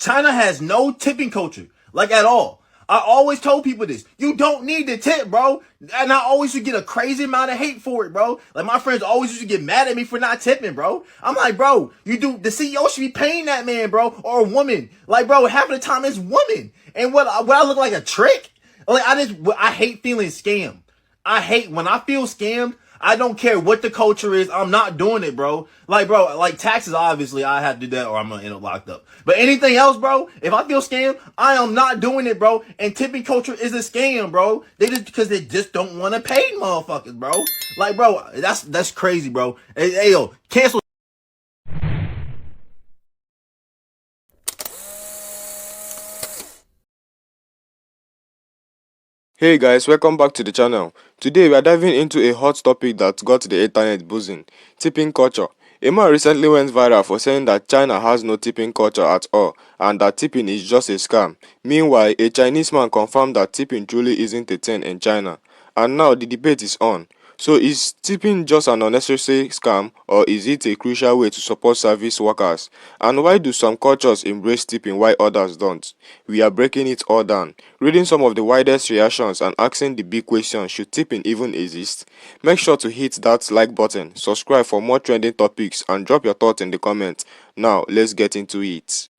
China has no tipping culture, like at all. I always told people this. You don't need to tip, bro. And I always used to get a crazy amount of hate for it, bro. Like my friends always used to get mad at me for not tipping, bro. I'm like, bro, the CEO should be paying that man, bro, or a woman. Like, bro, half of the time it's women. And what I look like a trick? Like I hate feeling scammed. I hate when I feel scammed. I don't care what the culture is. I'm not doing it, bro. Like, bro, like taxes, obviously, I have to do that or I'm going to end up locked up. But anything else, bro, if I feel scammed, I am not doing it, bro. And tipping culture is a scam, bro. Because they just don't want to pay motherfuckers, bro. Like, bro, that's crazy, bro. Hey, yo, cancel. Hey guys, welcome back to the channel. Today we are diving into a hot topic that got the internet buzzing: tipping culture. A man recently went viral for saying that China has no tipping culture at all and that tipping is just a scam. Meanwhile, a Chinese man confirmed that tipping truly isn't a thing in China. And now the debate is on. So is tipping just an unnecessary scam, or is it a crucial way to support service workers? And why do some cultures embrace tipping while others don't? We are breaking it all down, reading some of the widest reactions and asking the big question: should tipping even exist? Make sure to hit that like button, subscribe for more trending topics, and drop your thoughts in the comments. Now let's get into it.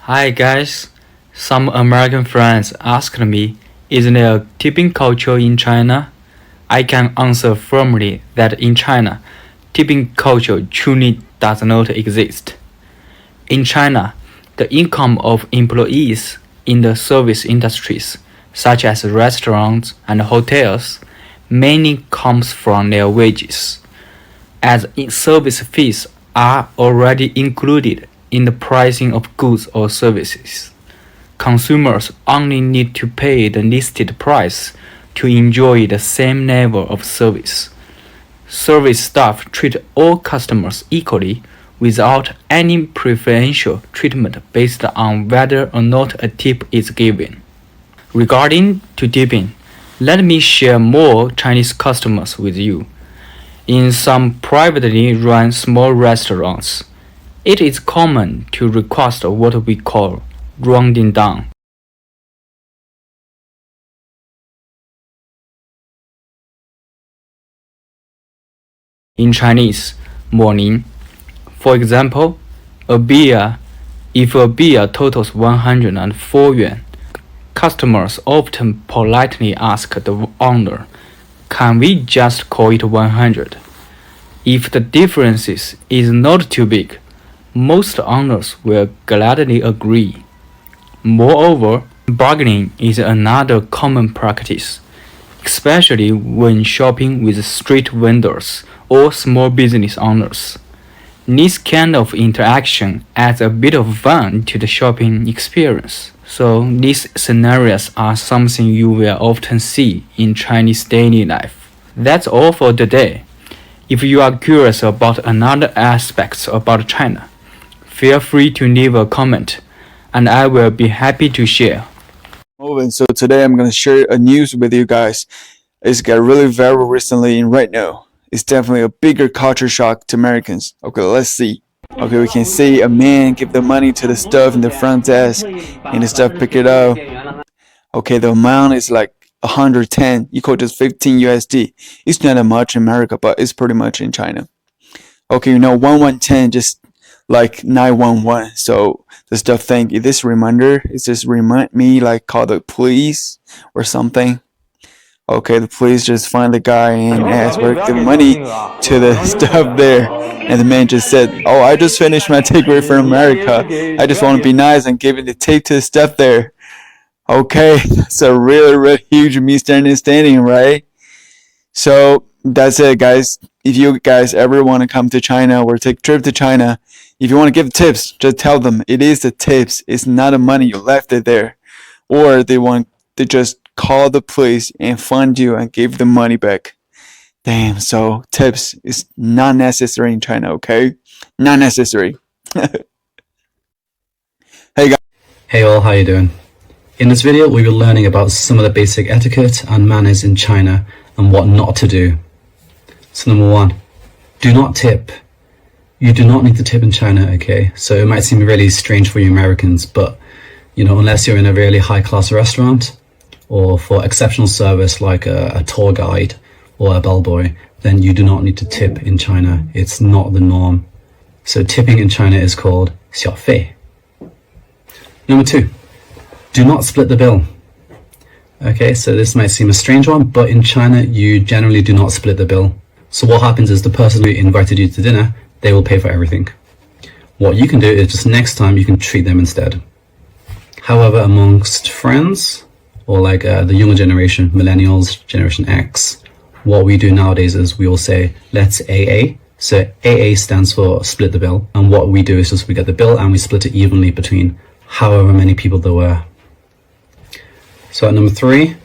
Hi guys, some American friends asked me, isn't there a tipping culture in China? I can answer firmly that in China, tipping culture truly does not exist. In China, the income of employees in the service industries, such as restaurants and hotels, mainly comes from their wages, as service fees are already included in the pricing of goods or services. Consumers only need to pay the listed price to enjoy the same level of service. Service staff treat all customers equally without any preferential treatment based on whether or not a tip is given. Regarding to tipping, let me share more Chinese customers with you. In some privately run small restaurants, it is common to request what we call rounding down. In Chinese, morning. For example, if a beer totals 104 yuan, customers often politely ask the owner, can we just call it 100? If the difference is not too big, most owners will gladly agree. Moreover, bargaining is another common practice, especially when shopping with street vendors or small business owners. This kind of interaction adds a bit of fun to the shopping experience. So these scenarios are something you will often see in Chinese daily life. That's all for today. If you are curious about another aspects about China, feel free to leave a comment and I will be happy to share. So today I'm going to share a news with you guys. It's got really viral recently and right now. It's definitely a bigger culture shock to Americans. Okay, let's see. Okay, we can see a man give the money to the stuff in the front desk and the stuff pick it up. Okay, the amount is like 110 equal to 15 USD. It's not that much in America, but it's pretty much in China. Okay, 1110 just like 911. So the stuff think, is this reminder? Is this remind me like call the police or something? Okay, the police just find the guy and ask for the money to the stuff there. And the man just said, oh, I just finished my takeaway from America. I just want to be nice and give it the tape to the stuff there. Okay, that's a really huge misunderstanding, right? So that's it, guys. If you guys ever want to come to China or take a trip to China, if you want to give tips, just tell them it is the tips. It's not the money you left it there. Or they want to just call the police and find you and give the money back. Damn, so tips is not necessary in China, okay? Not necessary. Hey guys. Hey all, how you doing? In this video, we'll be learning about some of the basic etiquette and manners in China and what not to do. So number one, do not tip. You do not need to tip in China, okay? So it might seem really strange for you Americans, but unless you're in a really high-class restaurant or for exceptional service like a tour guide or a bellboy, then you do not need to tip in China. It's not the norm. So tipping in China is called 小费. Number 2, do not split the bill. Okay, so this might seem a strange one, but in China, you generally do not split the bill. So what happens is the person who invited you to dinner, they will pay for everything. What you can do is just next time you can treat them instead. However, amongst friends, or like the younger generation, millennials, Generation X, what we do nowadays is we will say, let's AA. So AA stands for split the bill. And what we do is just we get the bill and we split it evenly between however many people there were. So at number 3,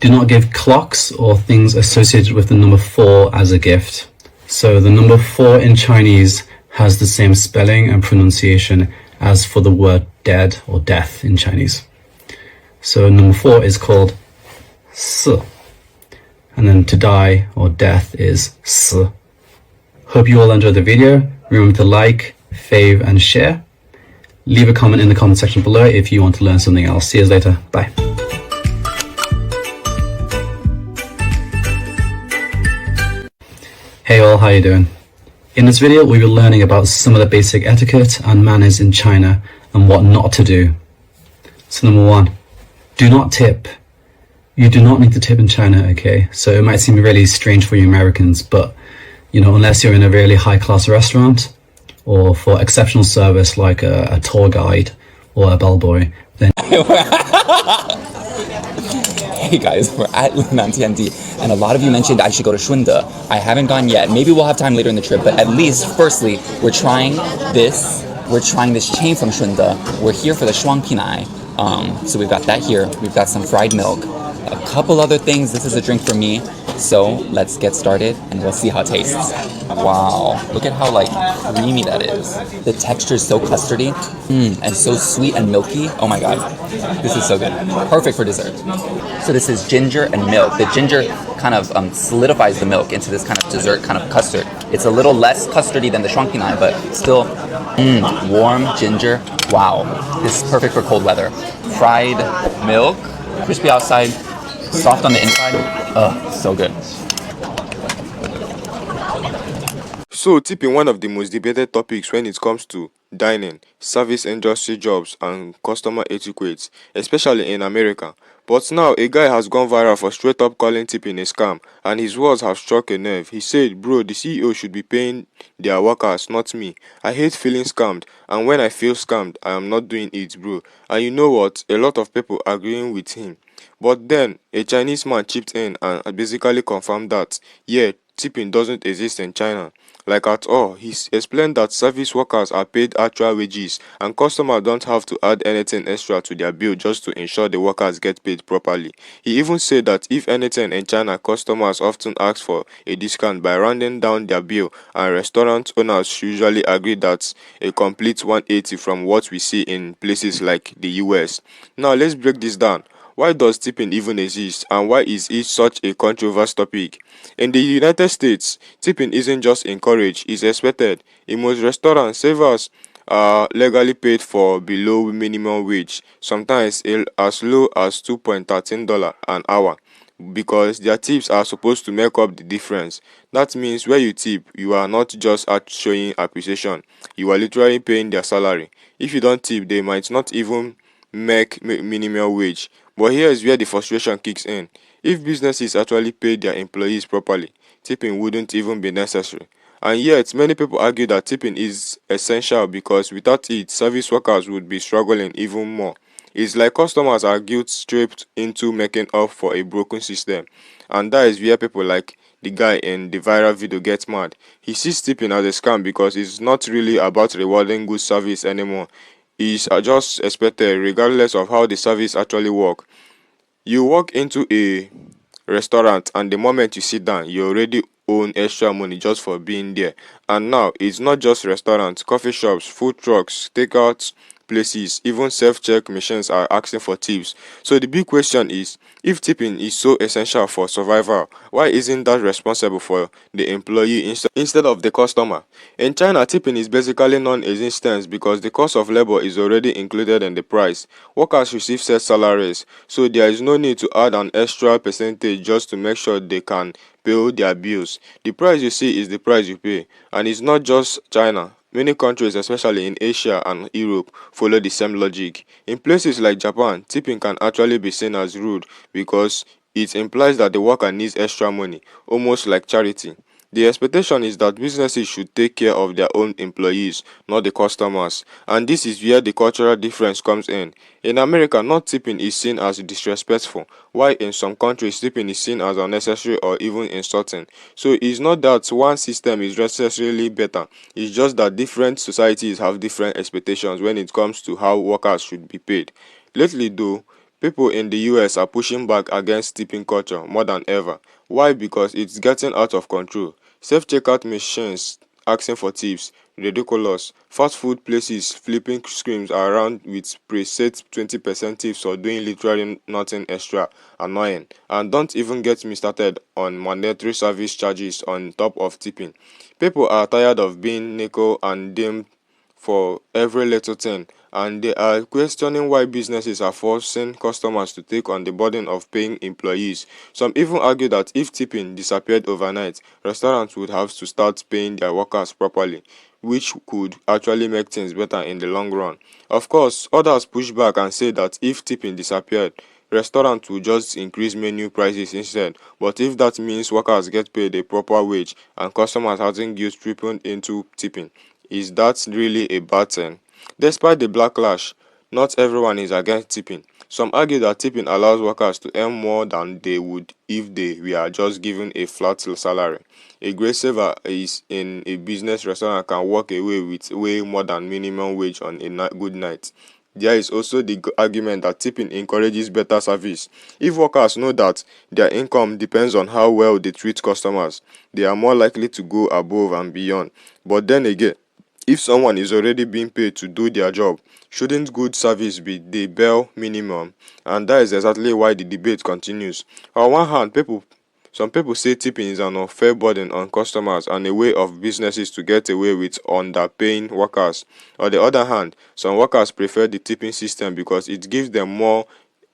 do not give clocks or things associated with the number 4 as a gift. So the number 4 in Chinese has the same spelling and pronunciation as for the word dead or death in Chinese. So number 4 is called 死, and then to die or death is 死. Hope you all enjoyed the video. Remember to like, fave, and share. Leave a comment in the comment section below if you want to learn something else. See you later. Bye. Hey all, how you doing? In this video, we will be learning about some of the basic etiquette and manners in China and what not to do. So number 1, do not tip. You do not need to tip in China, okay? So it might seem really strange for you Americans, but unless you're in a really high-class restaurant or for exceptional service like a tour guide or a bellboy, then Hey guys, we're at Linan TNT, and a lot of you mentioned I should go to Shunde. I haven't gone yet. Maybe we'll have time later in the trip, but at least, firstly, we're trying this chain from Shunde. We're here for the shuang pinai. So we've got that here. We've got some fried milk, a couple other things. This is a drink for me. So let's get started and we'll see how it tastes. Wow, look at how creamy that is. The texture is so custardy and so sweet and milky. Oh my god, this is so good. Perfect for dessert. So this is ginger and milk. The ginger kind of solidifies the milk into this kind of dessert kind of custard. It's a little less custardy than the shuangpinai, but still warm ginger. Wow, this is perfect for cold weather. Fried milk, crispy outside, soft on the inside. So good. So, tipping one of the most debated topics when it comes to dining, service industry jobs, and customer etiquette, especially in America. But now, a guy has gone viral for straight up calling tipping a scam, and his words have struck a nerve. He said, "Bro, the CEO should be paying their workers, not me. I hate feeling scammed, and when I feel scammed, I am not doing it, bro." And you know what? A lot of people agreeing with him. But then, a Chinese man chipped in and basically confirmed that, yeah, tipping doesn't exist in China. Like at all. He explained that service workers are paid actual wages and customers don't have to add anything extra to their bill just to ensure the workers get paid properly. He even said that if anything in China, customers often ask for a discount by rounding down their bill, and restaurant owners usually agree that's a complete 180 from what we see in places like the US. Now let's break this down. Why does tipping even exist, and why is it such a controversial topic? In the United States, tipping isn't just encouraged, it's expected. In most restaurants, servers are legally paid for below minimum wage, sometimes as low as $2.13 an hour, because their tips are supposed to make up the difference. That means where you tip, you are not just showing appreciation, you are literally paying their salary. If you don't tip, they might not even make minimum wage. But here is where the frustration kicks in. If businesses actually paid their employees properly, tipping wouldn't even be necessary. And yet, many people argue that tipping is essential because without it, service workers would be struggling even more. It's like customers are guilt-stripped into making up for a broken system. And that is where people like the guy in the viral video get mad. He sees tipping as a scam because it's not really about rewarding good service anymore. Is just expected regardless of how the service actually work. You walk into a restaurant and the moment you sit down, you already own extra money just for being there. And now it's not just restaurants, coffee shops, food trucks, takeouts, places, even self-check machines are asking for tips. So the big question is, if tipping is so essential for survival, why isn't that responsible for the employee instead of the customer? In China, tipping is basically non-existent because the cost of labor is already included in the price. Workers receive set salaries, so there is no need to add an extra percentage just to make sure they can pay their bills. The price you see is the price you pay, and it's not just China. Many countries, especially in Asia and Europe, follow the same logic. In places like Japan, tipping can actually be seen as rude because it implies that the worker needs extra money, almost like charity. The expectation is that businesses should take care of their own employees, not the customers, and this is where the cultural difference comes in. In America, not tipping is seen as disrespectful, while in some countries tipping is seen as unnecessary or even insulting. So it's not that one system is necessarily better, it's just that different societies have different expectations when it comes to how workers should be paid. Lately though, people in the US are pushing back against tipping culture more than ever. Why? Because it's getting out of control. Self-checkout machines asking for tips, ridiculous. Fast food places flipping screens around with preset 20% tips or doing literally nothing extra, annoying. And don't even get me started on mandatory service charges on top of tipping. People are tired of being nickel and dimed for every little thing, and they are questioning why businesses are forcing customers to take on the burden of paying employees. Some even argue that if tipping disappeared overnight, restaurants would have to start paying their workers properly, which could actually make things better in the long run. Of course, others push back and say that if tipping disappeared, restaurants will just increase menu prices instead. But if that means workers get paid a proper wage and customers hasn't guilt tripping into tipping, is that really a bad thing? Despite the backlash, not everyone is against tipping. Some argue that tipping allows workers to earn more than they would if they were just given a flat salary. A great saver is in a business restaurant can walk away with way more than minimum wage on a good night. There is also the argument that tipping encourages better service. If workers know that their income depends on how well they treat customers, they are more likely to go above and beyond. But then again, if someone is already being paid to do their job, shouldn't good service be the bare minimum? And that is exactly why the debate continues. On one hand, some people say tipping is an unfair burden on customers and a way of businesses to get away with underpaying workers. On the other hand, some workers prefer the tipping system because it gives them more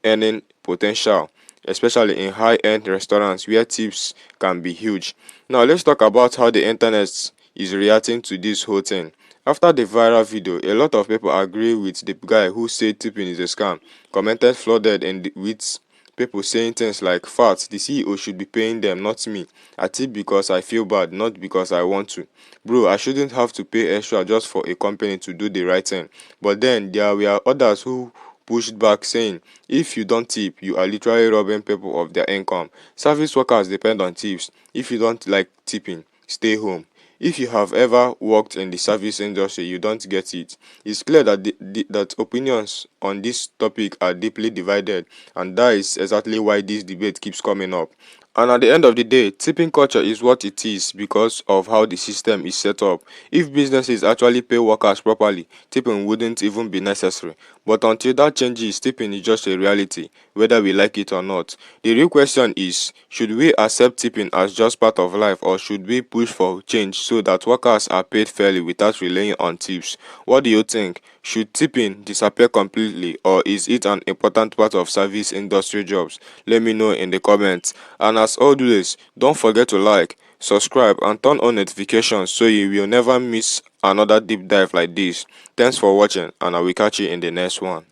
earning potential, especially in high-end restaurants where tips can be huge. Now let's talk about how the internet is reacting to this whole thing. After the viral video, a lot of people agree with the guy who said tipping is a scam, commented flooded with people saying things like, "Fat, the CEO should be paying them, not me. I tip because I feel bad, not because I want to. Bro, I shouldn't have to pay extra just for a company to do the right thing." But then there were others who pushed back saying, if you don't tip, you are literally robbing people of their income. Service workers depend on tips. If you don't like tipping, stay home. If you have ever worked in the service industry, you don't get it. It's clear that that opinions on this topic are deeply divided, and that is exactly why this debate keeps coming up. And at the end of the day, tipping culture is what it is because of how the system is set up. If businesses actually pay workers properly, tipping wouldn't even be necessary. But until that changes, tipping is just a reality, whether we like it or not. The real question is, should we accept tipping as just part of life, or should we push for change so that workers are paid fairly without relying on tips? What do you think? Should tipping disappear completely, or is it an important part of service industry jobs? Let me know in the comments. And as always, don't forget to like, subscribe, and turn on notifications so you will never miss another deep dive like this. Thanks for watching, and I will catch you in the next one.